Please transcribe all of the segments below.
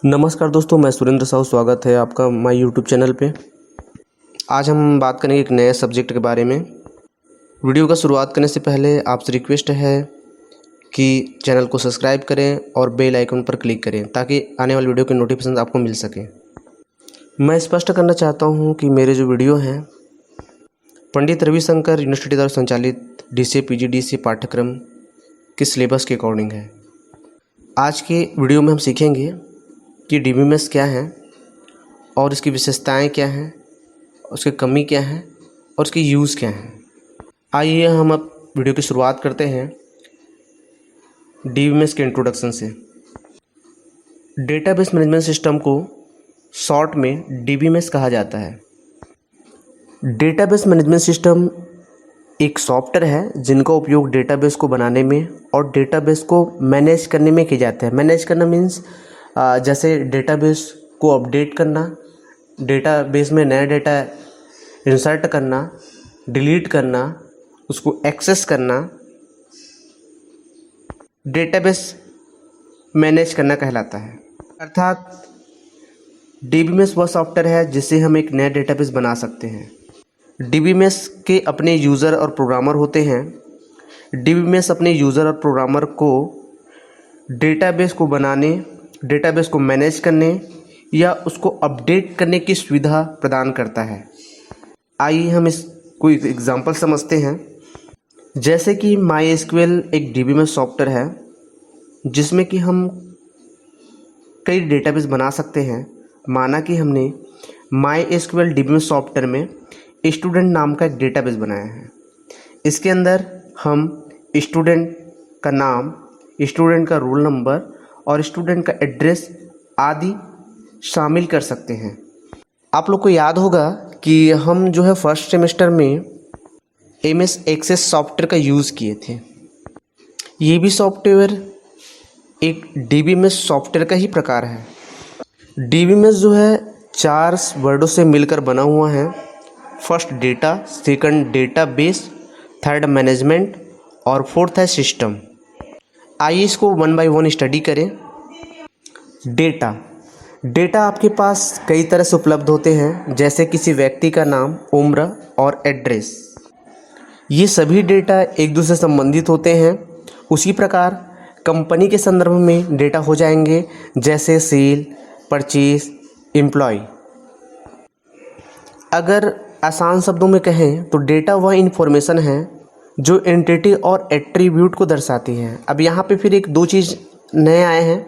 नमस्कार दोस्तों, मैं सुरेंद्र साहू। स्वागत है आपका माय यूट्यूब चैनल पे। आज हम बात करेंगे एक नए सब्जेक्ट के बारे में। वीडियो का शुरुआत करने से पहले आपसे रिक्वेस्ट है कि चैनल को सब्सक्राइब करें और बेल आइकन पर क्लिक करें ताकि आने वाली वीडियो की नोटिफिकेशन आपको मिल सके। मैं स्पष्ट करना चाहता हूँ कि मेरे जो वीडियो हैं पंडित रविशंकर यूनिवर्सिटी द्वारा संचालित DCA PGDCA पाठ्यक्रम के सिलेबस के अकॉर्डिंग है। आज के वीडियो में हम सीखेंगे कि DBMS क्या है और इसकी विशेषताएं क्या हैं, उसकी कमी क्या है और उसकी यूज़ क्या है। आइए हम अब वीडियो की शुरुआत करते हैं DBMS के इंट्रोडक्शन से। डेटाबेस मैनेजमेंट सिस्टम को शॉर्ट में DBMS कहा जाता है। डेटाबेस मैनेजमेंट सिस्टम एक सॉफ्टवेयर है जिनका उपयोग डेटाबेस को बनाने में और डेटाबेस को मैनेज करने में किया जाता है। मैनेज करना मीन्स जैसे डेटाबेस को अपडेट करना, डेटाबेस में नया डेटा इंसर्ट करना, डिलीट करना, उसको एक्सेस करना, डेटाबेस मैनेज करना कहलाता है। अर्थात DBMS वह सॉफ्टवेयर है जिससे हम एक नया डेटाबेस बना सकते हैं। DBMS के अपने यूज़र और प्रोग्रामर होते हैं। DBMS अपने यूज़र और प्रोग्रामर को डेटाबेस को बनाने, डेटाबेस को मैनेज करने या उसको अपडेट करने की सुविधा प्रदान करता है। आइए हम इसको एक एग्जांपल समझते हैं। जैसे कि MySQL एक DBMS सॉफ्टवेयर है जिसमें कि हम कई डेटाबेस बना सकते हैं। माना कि हमने MySQL DBMS सॉफ्टवेयर में स्टूडेंट नाम का एक डेटाबेस बनाया है। इसके अंदर हम स्टूडेंट का नाम, स्टूडेंट का रोल नंबर और स्टूडेंट का एड्रेस आदि शामिल कर सकते हैं। आप लोग को याद होगा कि हम जो है फर्स्ट सेमेस्टर में MS एक्सेस सॉफ्टवेयर का यूज़ किए थे। ये भी सॉफ्टवेयर एक DBMS सॉफ्टवेयर का ही प्रकार है। DBMS जो है 4 वर्डों से मिलकर बना हुआ है। First data, second database, third management और फोर्थ है सिस्टम। आइए इसको वन बाय वन स्टडी करें। डेटा आपके पास कई तरह से उपलब्ध होते हैं, जैसे किसी व्यक्ति का नाम, उम्र और एड्रेस। ये सभी डेटा एक दूसरे से संबंधित होते हैं। उसी प्रकार कंपनी के संदर्भ में डेटा हो जाएंगे, जैसे सेल, परचेज, एम्प्लॉय। अगर आसान शब्दों में कहें तो डेटा वह इन्फॉर्मेशन है जो एंटिटी और एट्रीब्यूट को दर्शाती है। अब यहाँ पे फिर एक दो चीज़ नए आए हैं,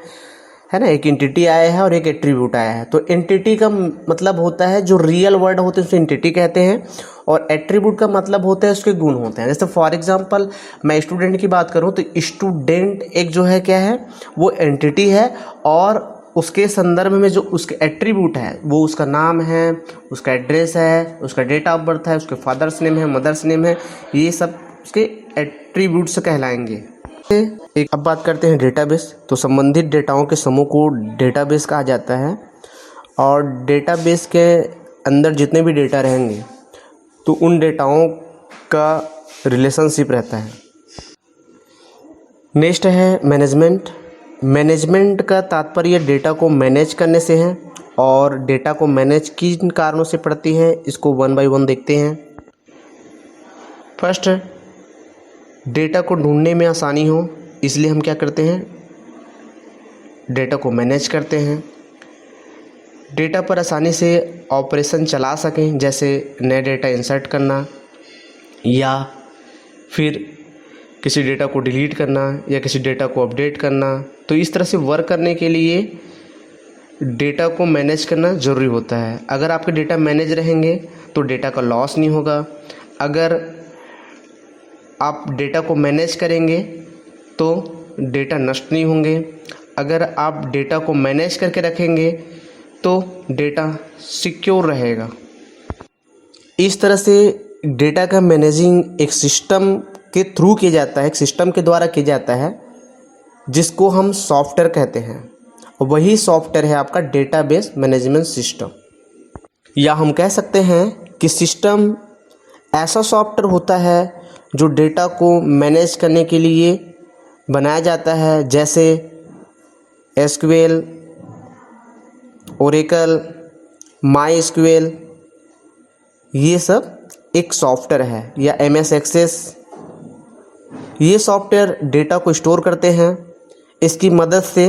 है ना। एक एंटिटी आया है और एक एट्रीब्यूट आया है। तो एंटिटी का मतलब होता है जो रियल वर्ड होते हैं उसे एंटिटी कहते हैं, और एट्रीब्यूट का मतलब होता है उसके गुण होते हैं। जैसे फॉर एग्जांपल मैं स्टूडेंट की बात करूँ तो स्टूडेंट एक जो है क्या है, वो एंटिटी है, और उसके संदर्भ में जो उसके एट्रीब्यूट है वो उसका नाम है, उसका एड्रेस है, उसका डेट ऑफ बर्थ है, उसके फादर्स नेम है, मदर्स नेम है। ये सब उसके एट्रीब्यूट से कहलाएंगे। अब बात करते हैं डेटाबेस। तो संबंधित डेटाओं के समूह को डेटाबेस कहा जाता है, और डेटाबेस के अंदर जितने भी डेटा रहेंगे तो उन डेटाओं का रिलेशनशिप रहता है। नेक्स्ट है मैनेजमेंट। मैनेजमेंट का तात्पर्य डेटा को मैनेज करने से है, और डेटा को मैनेज किन कारणों से पड़ती है इसको वन बाय वन देखते हैं। फर्स्ट, डेटा को ढूंढने में आसानी हो इसलिए हम क्या करते हैं, डेटा को मैनेज करते हैं। डेटा पर आसानी से ऑपरेशन चला सकें, जैसे नया डेटा इंसर्ट करना या फिर किसी डेटा को डिलीट करना या किसी डेटा को अपडेट करना। तो इस तरह से वर्क करने के लिए डेटा को मैनेज करना ज़रूरी होता है। अगर आपके डेटा मैनेज रहेंगे तो डेटा का लॉस नहीं होगा। अगर आप डेटा को मैनेज करेंगे तो डेटा नष्ट नहीं होंगे। अगर आप डेटा को मैनेज करके रखेंगे तो डेटा सिक्योर रहेगा। इस तरह से डेटा का मैनेजिंग एक सिस्टम के थ्रू किया जाता है, एक सिस्टम के द्वारा किया जाता है, जिसको हम सॉफ्टवेयर कहते हैं। वही सॉफ्टवेयर है आपका डेटाबेस मैनेजमेंट सिस्टम। या हम कह सकते हैं कि सिस्टम ऐसा सॉफ्टवेयर होता है जो डेटा को मैनेज करने के लिए बनाया जाता है, जैसे SQL, ओरेकल, माई एसक्यूएल, ये सब एक सॉफ्टवेयर है, या एमएस एक्सेस। ये सॉफ्टवेयर डेटा को स्टोर करते हैं। इसकी मदद से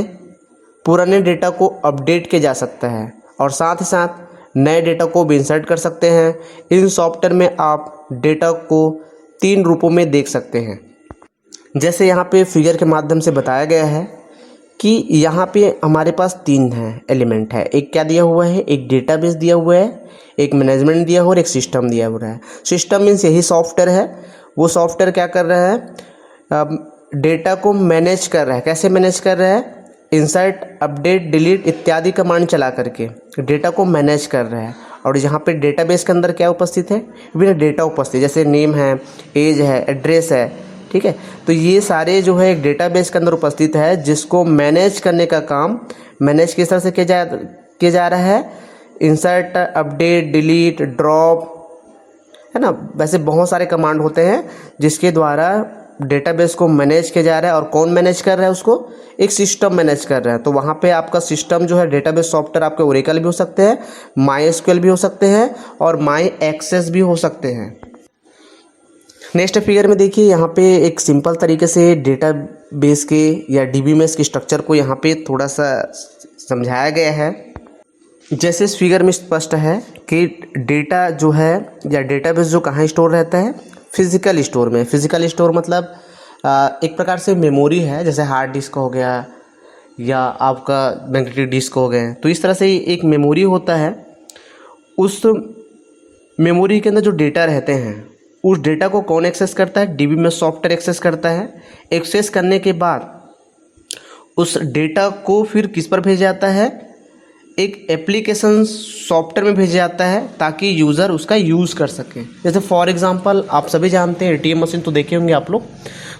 पुराने डेटा को अपडेट किया जा सकता है और साथ ही साथ नए डेटा को भी इंसर्ट कर सकते हैं। इन सॉफ्टवेयर में आप डेटा को 3 रूपों में देख सकते हैं। जैसे यहाँ पे फिगर के माध्यम से बताया गया है कि यहाँ पे हमारे पास 3 एलिमेंट है। एक क्या दिया हुआ है, एक डेटाबेस दिया हुआ है, एक मैनेजमेंट दिया हुआ है और एक सिस्टम दिया हुआ है। सिस्टम मीन्स यही सॉफ्टवेयर है। वो सॉफ्टवेयर क्या कर रहा है, डेटा को मैनेज कर रहा है। कैसे मैनेज कर रहा है, इंसर्ट, अपडेट, डिलीट इत्यादि कमांड चला करके डेटा को मैनेज कर रहा है। और यहाँ पे डेटाबेस के अंदर क्या उपस्थित है, विभिन्न डेटा उपस्थित, जैसे नेम है, एज है, एड्रेस है, ठीक है। तो ये सारे जो है एक डेटाबेस के अंदर उपस्थित है, जिसको मैनेज करने का काम मैनेज किस तरह से किया जा रहा है, इंसर्ट, अपडेट, डिलीट, ड्रॉप, है ना। वैसे बहुत सारे कमांड होते हैं जिसके द्वारा डेटाबेस को मैनेज किया जा रहा है। और कौन मैनेज कर रहा है उसको, एक सिस्टम मैनेज कर रहा है। तो वहाँ पे आपका सिस्टम जो है, डेटाबेस सॉफ्टवेयर आपके ओरेकल भी हो सकते हैं, माई एसक्यूएल भी हो सकते हैं और माई एक्सेस भी हो सकते हैं। नेक्स्ट फिगर में देखिए, यहाँ पे एक सिंपल तरीके से डेटाबेस के या डीबीएमएस के स्ट्रक्चर को यहाँ पे थोड़ा सा समझाया गया है। जैसे इस फिगर में स्पष्ट है कि डेटा जो है या डेटाबेस जो कहाँ स्टोर रहता है, फिजिकल स्टोर में। फिजिकल स्टोर मतलब एक प्रकार से मेमोरी है, जैसे हार्ड डिस्क हो गया या आपका मैग्नेटिक डिस्क हो गए। तो इस तरह से एक मेमोरी होता है। उस मेमोरी के अंदर जो डेटा रहते हैं, उस डेटा को कौन एक्सेस करता है, डीबीएमएस सॉफ्टवेयर एक्सेस करता है। एक्सेस करने के बाद उस डेटा को फिर किस पर भेजा जाता है, एक एप्लीकेशन सॉफ्टवेयर में भेजा जाता है ताकि यूज़र उसका यूज़ कर सके। जैसे फॉर एग्जांपल आप सभी जानते हैं एटीएम मशीन तो देखे होंगे आप लोग।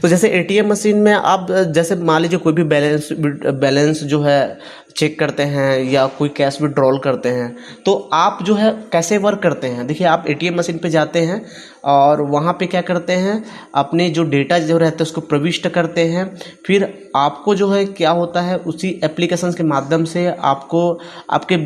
तो जैसे एटीएम मशीन में आप जैसे मान लीजिए कोई भी बैलेंस जो है चेक करते हैं या कोई कैश विड्रॉल करते हैं, तो आप जो है कैसे वर्क करते हैं। देखिए, आप एटीएम मशीन पे जाते हैं और वहाँ पे क्या करते हैं, अपने जो डेटा जो रहता है उसको प्रविष्ट करते हैं। फिर आपको जो है क्या होता है, उसी एप्लीकेशन के माध्यम से आपको आपके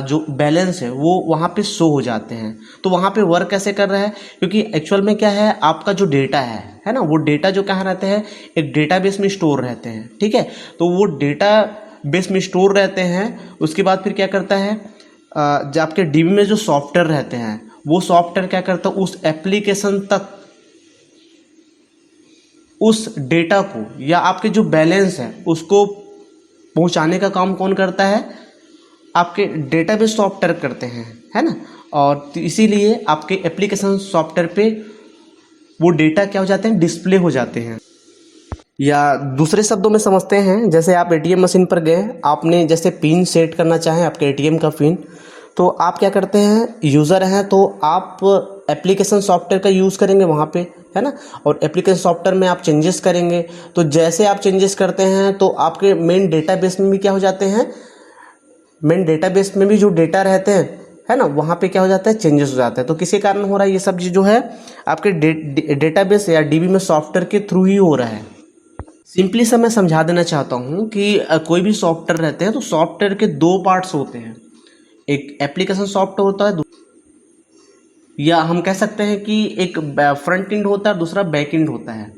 जो बैलेंस है वो वहाँ पे शो हो जाते हैं। तो वहाँ पे वर्क कैसे कर रहा है, क्योंकि एक्चुअल में क्या है, आपका जो डेटा है ना, वो डेटा जो कहाँ रहते हैं, एक डेटाबेस में स्टोर रहते हैं, ठीक है। तो वो डेटा बेस में स्टोर रहते हैं। उसके बाद फिर क्या करता है, जो आपके डीबी में जो सॉफ्टवेयर रहते हैं, वो सॉफ्टवेयर क्या करता है, उस एप्लीकेशन तक उस डेटा को या आपके जो बैलेंस है उसको पहुंचाने का काम कौन करता है, आपके डेटाबेस सॉफ्टवेयर करते हैं, है ना। और इसीलिए आपके एप्लीकेशन सॉफ्टवेयर पे वो डेटा क्या हो जाते हैं, डिस्प्ले हो जाते हैं। या दूसरे शब्दों में समझते हैं, जैसे आप एटीएम मशीन पर गए, आपने जैसे पिन सेट करना चाहें आपके एटीएम का पिन, तो आप क्या करते हैं, यूज़र हैं तो आप एप्लीकेशन सॉफ्टवेयर का यूज़ करेंगे वहाँ पे, है ना। और एप्लीकेशन सॉफ्टवेयर में आप चेंजेस करेंगे। तो जैसे आप चेंजेस करते हैं तो आपके मेन डेटाबेस में भी क्या हो जाते हैं, मेन डेटाबेस में भी जो डेटा रहते हैं, है ना, वहाँ पे क्या हो जाता है, चेंजेस हो जाता है। तो किसी कारण हो रहा है, ये सब जो है आपके डेटाबेस या डीबी में सॉफ्टवेयर के थ्रू ही हो रहा है। सिंपली से मैं समझा देना चाहता हूँ कि कोई भी सॉफ्टवेयर रहते हैं तो सॉफ्टवेयर के 2 पार्ट्स होते हैं, एक एप्लीकेशन सॉफ्टवेयर होता है, या हम कह सकते हैं कि एक फ्रंट एंड होता है, दूसरा बैक एंड होता है।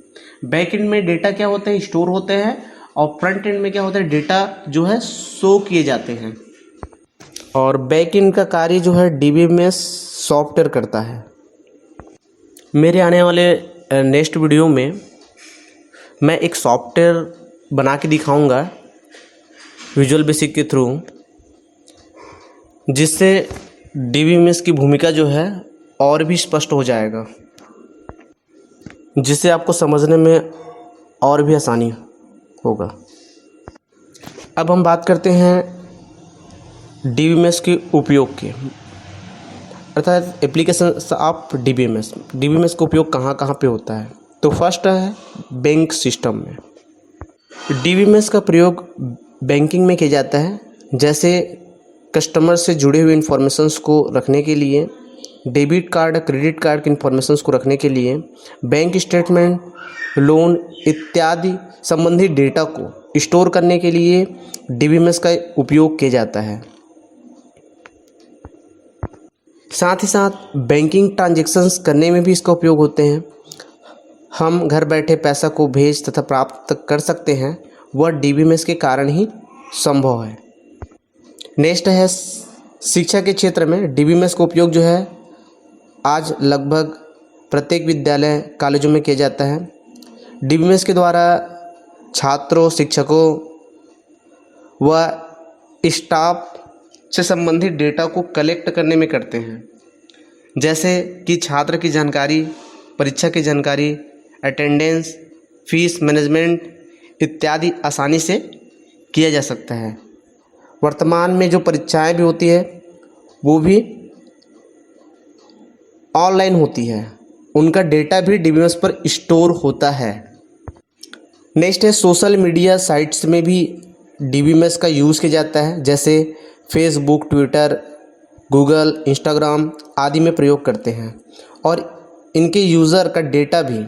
बैक एंड में डेटा क्या होते हैं, स्टोर होते हैं, और फ्रंट एंड में क्या होता है, डेटा जो है शो किए जाते हैं। और बैक एंड का कार्य जो है डीबीएमएस सॉफ्टवेयर करता है। मेरे आने वाले नेक्स्ट वीडियो में मैं एक सॉफ्टवेयर बना के दिखाऊंगा विजुअल बेसिक के थ्रू, जिससे डीबीएमएस की भूमिका जो है और भी स्पष्ट हो जाएगा, जिससे आपको समझने में और भी आसानी होगा। अब हम बात करते हैं डीबीएमएस के उपयोग के, अर्थात एप्लीकेशन ऑफ डीबीएमएस का उपयोग कहाँ कहाँ पे होता है। तो फर्स्ट है बैंक सिस्टम में। डीबीएमएस का प्रयोग बैंकिंग में किया जाता है, जैसे कस्टमर से जुड़े हुए इन्फॉर्मेशंस को रखने के लिए, डेबिट कार्ड क्रेडिट कार्ड के इन्फॉर्मेशंस को रखने के लिए, बैंक स्टेटमेंट, लोन इत्यादि संबंधित डेटा को स्टोर करने के लिए डीबीएमएस का उपयोग किया जाता है। साथ ही साथ बैंकिंग ट्रांजैक्शंस करने में भी इसका उपयोग होते हैं। हम घर बैठे पैसा को भेज तथा प्राप्त कर सकते हैं, वह डीबीएमएस के कारण ही संभव है। नेक्स्ट है शिक्षा के क्षेत्र में डीबीएमएस का उपयोग जो है आज लगभग प्रत्येक विद्यालय कॉलेजों में किया जाता है। डीबीएमएस के द्वारा छात्रों, शिक्षकों व स्टाफ से संबंधित डेटा को कलेक्ट करने में करते हैं, जैसे कि छात्र की जानकारी, परीक्षा की जानकारी, अटेंडेंस, फीस मैनेजमेंट इत्यादि आसानी से किया जा सकता है। वर्तमान में जो परीक्षाएं भी होती है वो भी ऑनलाइन होती है, उनका डेटा भी डीबीएमएस पर स्टोर होता है। नेक्स्ट है सोशल मीडिया साइट्स में भी डीबीएमएस का यूज़ किया जाता है, जैसे फेसबुक, ट्विटर, गूगल, इंस्टाग्राम आदि में प्रयोग करते हैं और इनके यूज़र का डेटा भी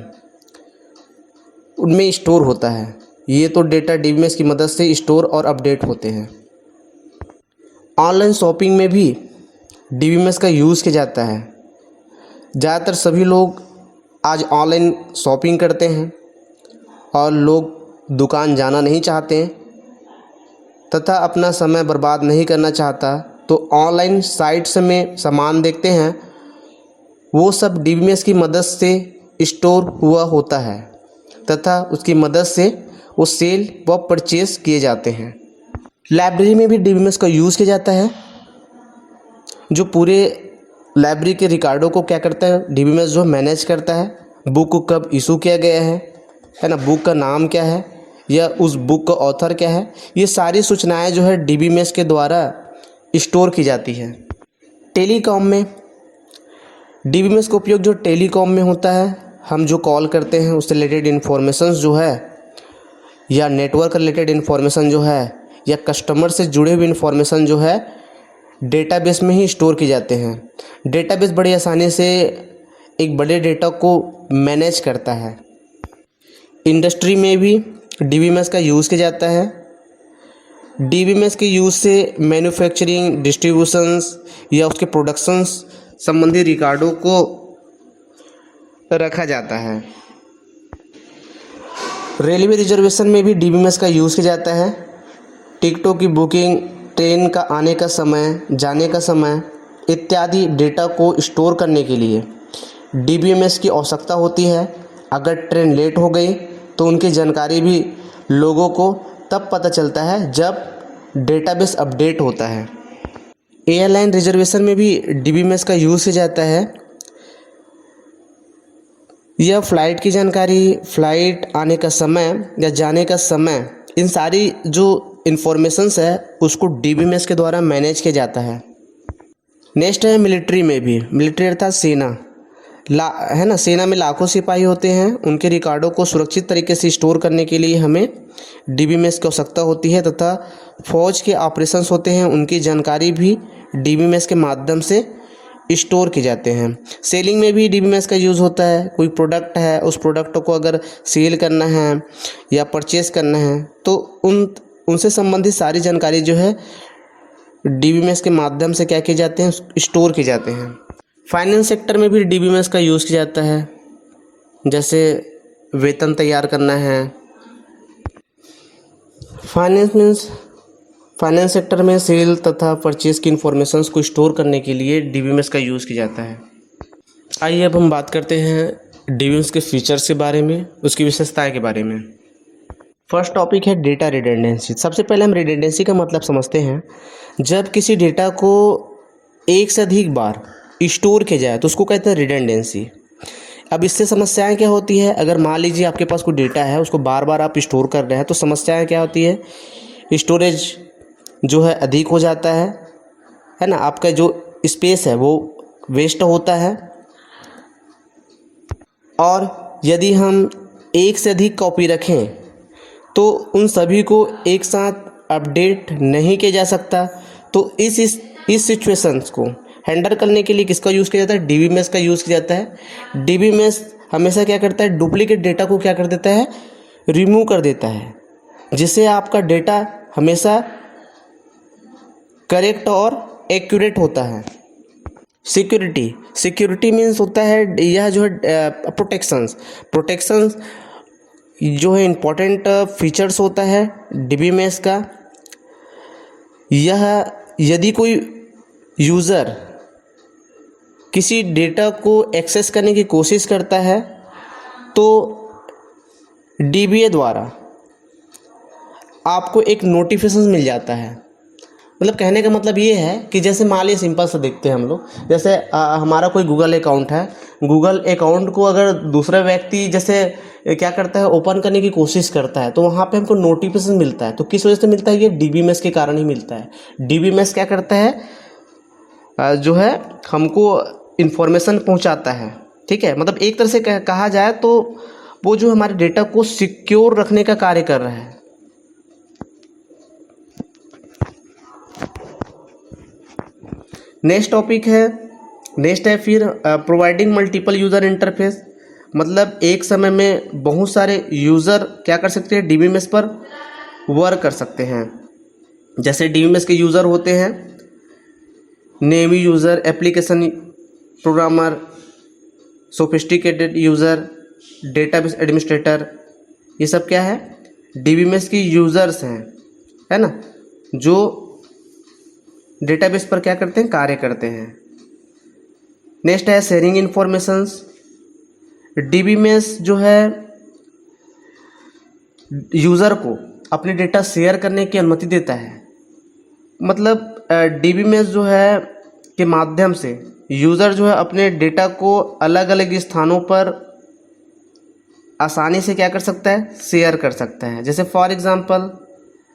उनमें स्टोर होता है। ये तो डेटा डीबीएमएस की मदद से स्टोर और अपडेट होते हैं। ऑनलाइन शॉपिंग में भी डीबीएमएस का यूज़ किया जाता है। ज़्यादातर सभी लोग आज ऑनलाइन शॉपिंग करते हैं और लोग दुकान जाना नहीं चाहते हैं तथा अपना समय बर्बाद नहीं करना चाहता, तो ऑनलाइन साइट्स में सामान देखते हैं, वो सब डीबीएमएस की मदद से स्टोर हुआ होता है तथा उसकी मदद से वो सेल व परचेज किए जाते हैं। लाइब्रेरी में भी डीबीएमएस का यूज़ किया जाता है। जो पूरे लाइब्रेरी के रिकॉर्डों को क्या करता है, डीबीएमएस जो मैनेज करता है। बुक को कब इशू किया गया है ना, बुक का नाम क्या है या उस बुक का ऑथर क्या है, ये सारी सूचनाएं जो है डीबीएमएस के द्वारा स्टोर की जाती है। टेलीकॉम में डीबीएमएस का उपयोग जो टेलीकॉम में होता है, हम जो कॉल करते हैं उससे रिलेटेड इन्फॉर्मेशन जो है या नेटवर्क रिलेटेड इन्फॉर्मेशन जो है या कस्टमर से जुड़े हुए इन्फॉर्मेशन जो है डेटाबेस में ही स्टोर की जाते हैं। डेटाबेस बड़ी आसानी से एक बड़े डेटा को मैनेज करता है। इंडस्ट्री में भी डीबीएमएस का यूज़ किया जाता है। डीबीएमएस के यूज़ से मैन्युफैक्चरिंग, डिस्ट्रीब्यूशंस या उसके प्रोडक्शंस संबंधी रिकॉर्डों को रखा जाता है। रेलवे रिजर्वेशन में भी डीबीएमएस का यूज़ किया जाता है। टिकटों की बुकिंग, ट्रेन का आने का समय, जाने का समय इत्यादि डेटा को स्टोर करने के लिए डीबीएमएस की आवश्यकता होती है। अगर ट्रेन लेट हो गई तो उनकी जानकारी भी लोगों को तब पता चलता है जब डेटाबेस अपडेट होता है। एयरलाइन रिजर्वेशन में भी डीबीएमएस का यूज़ किया जाता है। यह फ़्लाइट की जानकारी, फ़्लाइट आने का समय या जाने का समय, इन सारी जो इन्फॉर्मेशंस है उसको डीबीएमएस के द्वारा मैनेज किया जाता है। नेक्स्ट है मिलिट्री में भी, मिलिट्री अर्थात सेना है ना, सेना में लाखों सिपाही होते हैं। उनके रिकॉर्डों को सुरक्षित तरीके से स्टोर करने के लिए हमें डीबीएमएस की आवश्यकता होती है तथा फौज के ऑपरेशंस होते हैं, उनकी जानकारी भी डीबीएमएस के माध्यम से स्टोर किए जाते हैं। सेलिंग में भी डीबीएमएस का यूज़ होता है। कोई प्रोडक्ट है, उस प्रोडक्ट को अगर सेल करना है या परचेस करना है तो उनसे संबंधित सारी जानकारी जो है डीबीएमएस के माध्यम से क्या किए जाते हैं, स्टोर किए जाते हैं। फाइनेंस सेक्टर में भी डीबीएमएस का यूज़ किया जाता है, जैसे वेतन तैयार करना है। फाइनेंस सेक्टर में सेल तथा परचेज की इन्फॉर्मेशंस को स्टोर करने के लिए डीबीएमएस का यूज़ किया जाता है। आइए अब हम बात करते हैं डीबीएमएस के फीचर्स के बारे में, उसकी विशेषताएं के बारे में। फर्स्ट टॉपिक है डेटा रिडंडेंसी। सबसे पहले हम रिडंडेंसी का मतलब समझते हैं। जब किसी डेटा को एक से अधिक बार स्टोर किया जाए तो उसको कहते हैं रिडंडेंसी। अब इससे समस्याएं क्या होती है, अगर मान लीजिए आपके पास कोई डेटा है, उसको बार बार आप स्टोर कर रहे हैं तो समस्याएं क्या होती है, स्टोरेज जो है अधिक हो जाता है ना, आपका जो स्पेस है वो वेस्ट होता है। और यदि हम एक से अधिक कॉपी रखें तो उन सभी को एक साथ अपडेट नहीं किया जा सकता। तो इस सिचुएशंस को हैंडल करने के लिए किसका यूज़ किया जाता है, डीबीएमएस का यूज़ किया जाता है। डीबीएमएस हमेशा क्या करता है, डुप्लीकेट डेटा को क्या कर देता है, रिमूव कर देता है, जिससे आपका डेटा हमेशा करेक्ट और एक्यूरेट होता है। सिक्योरिटी मीन्स होता है यह जो है प्रोटेक्शंस जो है इम्पोर्टेंट फीचर्स होता है डीबीएमएस का। यह यदि कोई यूज़र किसी डेटा को एक्सेस करने की कोशिश करता है तो डीबीए द्वारा आपको एक नोटिफिकेशन मिल जाता है। मतलब कहने का मतलब ये है कि जैसे मान लीजिए सिंपल सा देखते हैं हम लोग, जैसे हमारा कोई गूगल अकाउंट है, गूगल अकाउंट को अगर दूसरा व्यक्ति जैसे क्या करता है ओपन करने की कोशिश करता है तो वहाँ पे हमको नोटिफिकेशन मिलता है। तो किस वजह से मिलता है? ये डीबीएमएस के कारण ही मिलता है। डीबीएमएस क्या करता है जो है हमको इन्फॉर्मेशन पहुँचाता है। ठीक है, मतलब एक तरह से कहा जाए तो वो जो हमारे डेटा को सिक्योर रखने का कार्य कर रहा है। नेक्स्ट है फिर प्रोवाइडिंग मल्टीपल यूज़र इंटरफेस। मतलब एक समय में बहुत सारे यूज़र क्या कर सकते हैं? डीबीएमएस पर वर्क कर सकते हैं। जैसे डीबीएमएस के यूज़र होते हैं Nemi user, application programmer, sophisticated user, database administrator. ये सब क्या है? डीबीएमएस की यूज़र्स हैं, है ना, जो डेटाबेस पर क्या करते हैं? कार्य करते हैं। नेक्स्ट है शेयरिंग इन्फॉर्मेशंस। डीबीएमएस जो है यूज़र को अपने डेटा शेयर करने की अनुमति देता है। मतलब डीबीएमएस जो है के माध्यम से यूज़र जो है अपने डेटा को अलग अलग स्थानों पर आसानी से क्या कर सकता है? शेयर कर सकता है। जैसे फॉर एग्ज़ाम्पल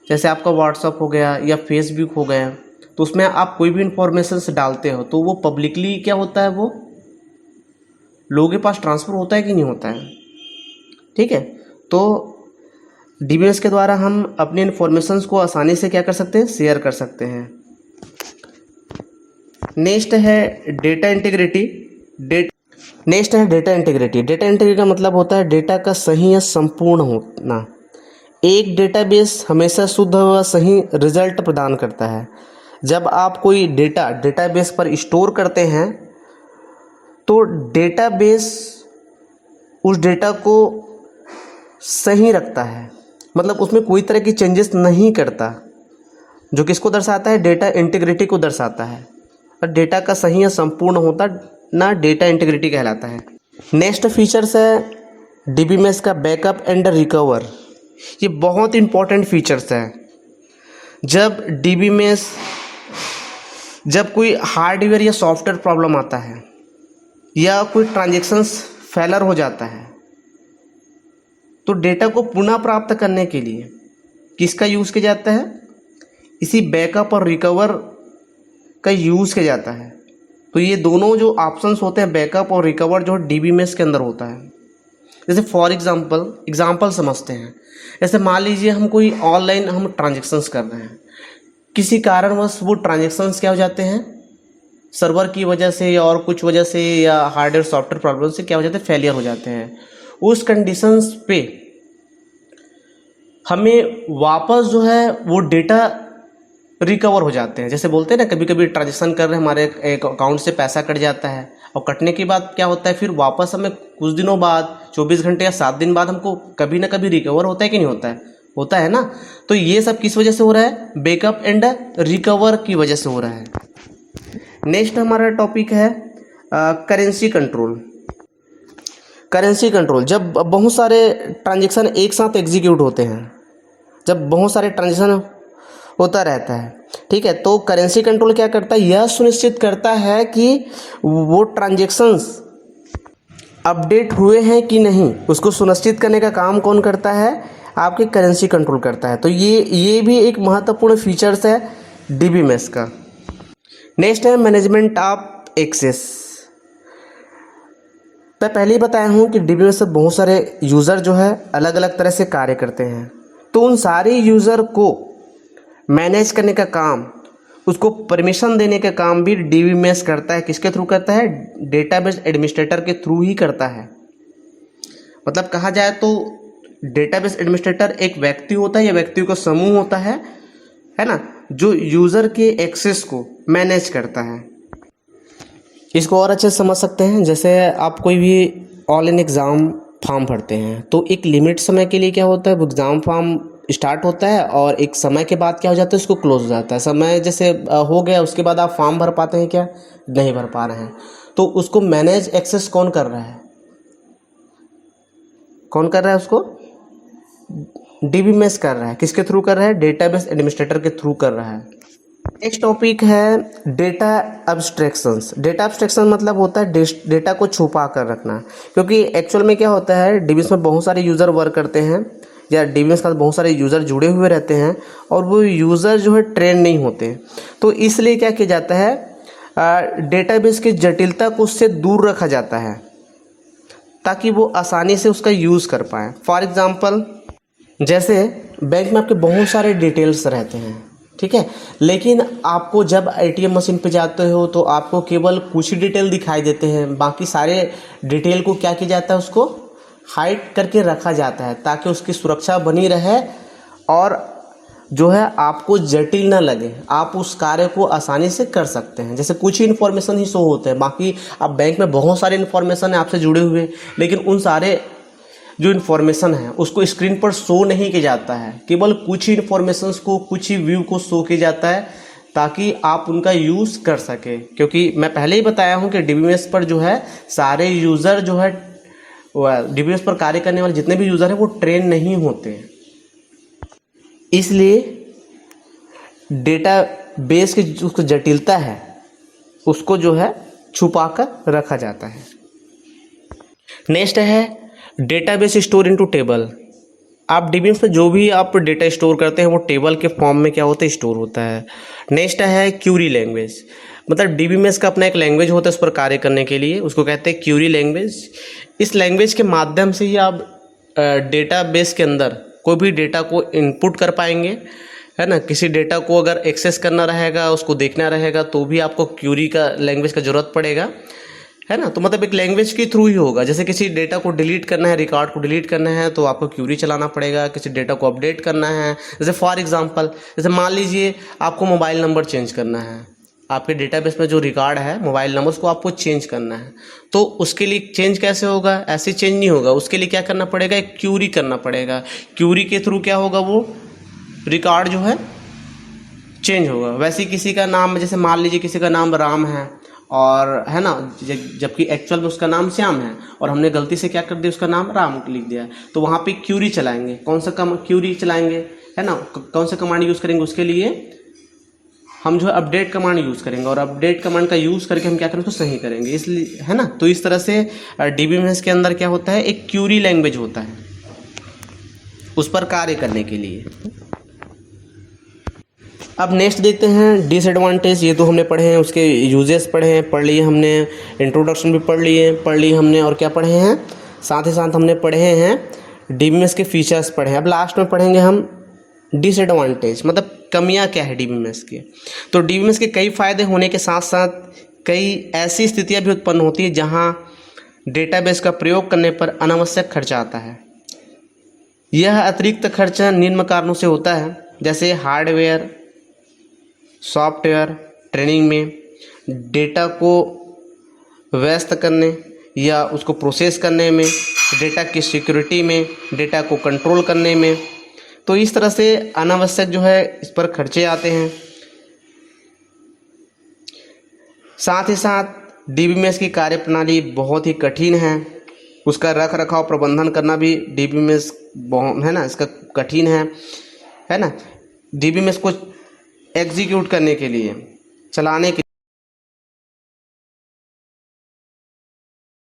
जैसे आपका व्हाट्सअप हो गया या फेसबुक हो गया, तो उसमें आप कोई भी इंफॉर्मेशन डालते हो तो वो पब्लिकली क्या होता है? वो लोगों के पास ट्रांसफ़र होता है कि नहीं होता है। ठीक है, तो डीबीएमएस के द्वारा हम अपने इन्फॉर्मेशंस को आसानी से क्या कर सकते हैं? शेयर कर सकते हैं। नेक्स्ट है डेटा इंटीग्रिटी। डेटा इंटीग्रिटी का मतलब होता है डेटा का सही या संपूर्ण होना। एक डेटाबेस हमेशा शुद्ध व सही रिजल्ट प्रदान करता है। जब आप कोई डेटाबेस पर स्टोर करते हैं तो डेटाबेस उस डेटा को सही रखता है, मतलब उसमें कोई तरह की चेंजेस नहीं करता, जो किसको दर्शाता है? डेटा इंटीग्रिटी को दर्शाता है। और डेटा का सही या संपूर्ण होता ना डेटा इंटीग्रिटी कहलाता है। नेक्स्ट फीचर्स है डीबीएमएस का बैकअप एंड रिकवर। ये बहुत इंपॉर्टेंट फीचर्स है। जब कोई हार्डवेयर या सॉफ्टवेयर प्रॉब्लम आता है या कोई ट्रांजैक्शंस फेलर हो जाता है तो डेटा को पुनः प्राप्त करने के लिए किसका यूज़ किया जाता है? इसी बैकअप और रिकवर का यूज़ किया जाता है। तो ये दोनों जो ऑप्शंस होते हैं बैकअप और रिकवर जो डीबीएमएस के अंदर होता है। जैसे फॉर एग्जांपल समझते हैं। जैसे मान लीजिए हम कोई ऑनलाइन हम ट्रांजैक्शंस कर रहे हैं, किसी कारणवश वो ट्रांजैक्शंस क्या हो जाते हैं? सर्वर की वजह से या और कुछ वजह से या हार्डवेयर सॉफ्टवेयर प्रॉब्लम से क्या हो जाते हैं? फेलियर हो जाते हैं। उस कंडीशंस पे हमें वापस जो है वो डेटा रिकवर हो जाते हैं। जैसे बोलते हैं ना, कभी कभी ट्रांजेक्शन कर रहे हैं, हमारे एक अकाउंट से पैसा कट जाता है और कटने के बाद क्या होता है? फिर वापस हमें कुछ दिनों बाद 24 घंटे या 7 दिन बाद हमको कभी ना कभी रिकवर होता है कि नहीं होता है? होता है ना। तो ये सब किस वजह से हो रहा है? बैकअप एंड रिकवर की वजह से हो रहा है। नेक्स्ट हमारा टॉपिक है करेंसी कंट्रोल। जब बहुत सारे ट्रांजैक्शन एक साथ एग्जीक्यूट होते हैं, जब बहुत सारे ट्रांजैक्शन होता रहता है, ठीक है, तो करेंसी कंट्रोल क्या करता है? यह सुनिश्चित करता है कि वो ट्रांजैक्शंस अपडेट हुए हैं कि नहीं, उसको सुनिश्चित करने का काम कौन करता है? आपके करेंसी कंट्रोल करता है। तो ये भी एक महत्वपूर्ण फीचर्स है डीबीएमएस का। नेक्स्ट है मैनेजमेंट ऑफ एक्सेस। मैं पहले ही बताया हूँ कि डीबीएमएस से बहुत सारे यूज़र जो है अलग अलग तरह से कार्य करते हैं। तो उन सारे यूज़र को मैनेज करने का काम, उसको परमिशन देने का काम भी डीबीएमएस करता है। किसके थ्रू करता है? डेटाबेस एडमिनिस्ट्रेटर के थ्रू ही करता है। मतलब कहा जाए तो डेटाबेस एडमिनिस्ट्रेटर एक व्यक्ति होता है या व्यक्तियों का समूह होता है ना, जो यूज़र के एक्सेस को मैनेज करता है। इसको और अच्छे से समझ सकते हैं, जैसे आप कोई भी ऑनलाइन एग्ज़ाम फॉर्म भरते हैं तो एक लिमिट समय के लिए क्या होता है, वो एग्ज़ाम फॉर्म स्टार्ट होता है और एक समय के बाद क्या हो जाता है, उसको क्लोज हो जाता है। समय जैसे हो गया, उसके बाद आप फॉर्म भर पाते हैं क्या, नहीं भर पा रहे हैं। तो उसको मैनेज एक्सेस कौन कर रहा है, कौन कर रहा है उसको, डीबीएमएस कर रहा है। किसके थ्रू कर रहा है, डेटाबेस एडमिनिस्ट्रेटर के थ्रू कर रहा है। नेक्स्ट टॉपिक है डेटा अब्स्ट्रैक्शंस। डेटा अब्स्ट्रैक्शन मतलब होता है डेटा को छुपा कर रखना, क्योंकि एक्चुअल में क्या होता है, डीबीएमएस में बहुत सारे यूज़र वर्क करते हैं या डीबीएमएस के साथ बहुत सारे यूज़र जुड़े हुए रहते हैं और वो यूज़र जो है ट्रेन नहीं होते। तो इसलिए क्या किया जाता है, डेटाबेस की जटिलता को उससे दूर रखा जाता है ताकि वो आसानी से उसका यूज़ कर पाए। फॉर एग्ज़ाम्पल, जैसे बैंक में आपके बहुत सारे डिटेल्स रहते हैं, ठीक है, लेकिन आपको जब एटीएम मशीन पे जाते हो तो आपको केवल कुछ ही डिटेल दिखाई देते हैं, बाकी सारे डिटेल को क्या किया जाता है, उसको हाइड करके रखा जाता है ताकि उसकी सुरक्षा बनी रहे और जो है आपको जटिल ना लगे, आप उस कार्य को आसानी से कर सकते हैं। जैसे कुछ ही इन्फॉर्मेशन ही शो होते हैं, बाकी आप बैंक में बहुत सारे इन्फॉर्मेशन है आपसे जुड़े हुए, लेकिन उन सारे जो इन्फॉर्मेशन है उसको स्क्रीन पर शो नहीं किया जाता है, केवल कुछ ही इन्फॉर्मेशंस को, कुछ ही व्यू को शो किया जाता है ताकि आप उनका यूज़ कर सके। क्योंकि मैं पहले ही बताया हूँ कि डीबीएमएस पर जो है सारे यूज़र जो है, डीबीएमएस पर कार्य करने वाले जितने भी यूज़र हैं वो ट्रेन नहीं होते, इसलिए डेटा बेस की जो जटिलता है उसको जो है छुपा कर रखा जाता है। नेक्स्ट है डेटाबेस स्टोर इनटू टेबल। आप डीबीएमएस में जो भी आप डेटा स्टोर करते हैं वो टेबल के फॉर्म में क्या होता है, स्टोर होता है। नेक्स्ट है क्यूरी लैंग्वेज, मतलब डीबीएमएस का अपना एक लैंग्वेज होता है उस पर कार्य करने के लिए, उसको कहते हैं क्यूरी लैंग्वेज। इस लैंग्वेज के माध्यम से ही आप डेटाबेस के अंदर कोई भी डेटा को इनपुट कर पाएंगे, है ना। किसी डेटा को अगर एक्सेस करना रहेगा, उसको देखना रहेगा, तो भी आपको क्यूरी का लैंग्वेज का ज़रूरत पड़ेगा, है ना। तो मतलब एक लैंग्वेज के थ्रू ही होगा। जैसे किसी डेटा को डिलीट करना है, रिकॉर्ड को डिलीट करना है, तो आपको क्यूरी चलाना पड़ेगा। किसी डेटा को अपडेट करना है, जैसे फॉर एग्जांपल, जैसे मान लीजिए आपको मोबाइल नंबर चेंज करना है, आपके डेटाबेस में जो रिकॉर्ड है मोबाइल नंबर को आपको चेंज करना है, तो उसके लिए चेंज कैसे होगा, ऐसे चेंज नहीं होगा। उसके लिए क्या करना पड़ेगा, एक क्यूरी करना पड़ेगा। क्यूरी के थ्रू क्या होगा, वो रिकॉर्ड जो है चेंज होगा। वैसे किसी का नाम, जैसे मान लीजिए किसी का नाम राम है और, है ना, जबकि एक्चुअल में उसका नाम श्याम है और हमने गलती से क्या कर दिया, उसका नाम राम लिख दिया, तो वहाँ पे क्यूरी चलाएंगे। कौन सा क्यूरी चलाएंगे, है ना, कौन सा कमांड यूज़ करेंगे, उसके लिए हम जो है अपडेट कमांड यूज़ करेंगे और अपडेट कमांड का यूज़ करके हम क्या करेंगे, उसको सही करेंगे, इसलिए, है ना। तो इस तरह से डीबीएमएस के अंदर क्या होता है, एक क्यूरी लैंग्वेज होता है उस पर कार्य करने के लिए। अब नेक्स्ट देखते हैं डिसएडवांटेज। ये तो हमने पढ़े हैं, उसके यूजेस पढ़े हैं, पढ़ लिए हमने, इंट्रोडक्शन भी पढ़ ली हमने, और क्या पढ़े हैं, साथ ही साथ हमने पढ़े हैं डीबीएमएस के फीचर्स पढ़े हैं। अब लास्ट में पढ़ेंगे हम डिसएडवांटेज, मतलब कमियां क्या है डीबीएमएस की। तो डीबीएमएस के कई फ़ायदे होने के साथ साथ कई ऐसी स्थितियां भी उत्पन्न होती है जहां डेटाबेस का प्रयोग करने पर अनावश्यक खर्चा आता है। यह अतिरिक्त खर्चा निम्न कारणों से होता है, जैसे हार्डवेयर, सॉफ्टवेयर, ट्रेनिंग में, डेटा को व्यस्त करने या उसको प्रोसेस करने में, डेटा की सिक्योरिटी में, डेटा को कंट्रोल करने में। तो इस तरह से अनावश्यक जो है इस पर खर्चे आते हैं। साथ ही साथ डीबीएमएस की कार्यप्रणाली बहुत ही कठिन है, उसका रख रखाव प्रबंधन करना भी डीबीएमएस है ना, इसका कठिन है ना। डीबीएमएस को एग्जीक्यूट करने के लिए, चलाने के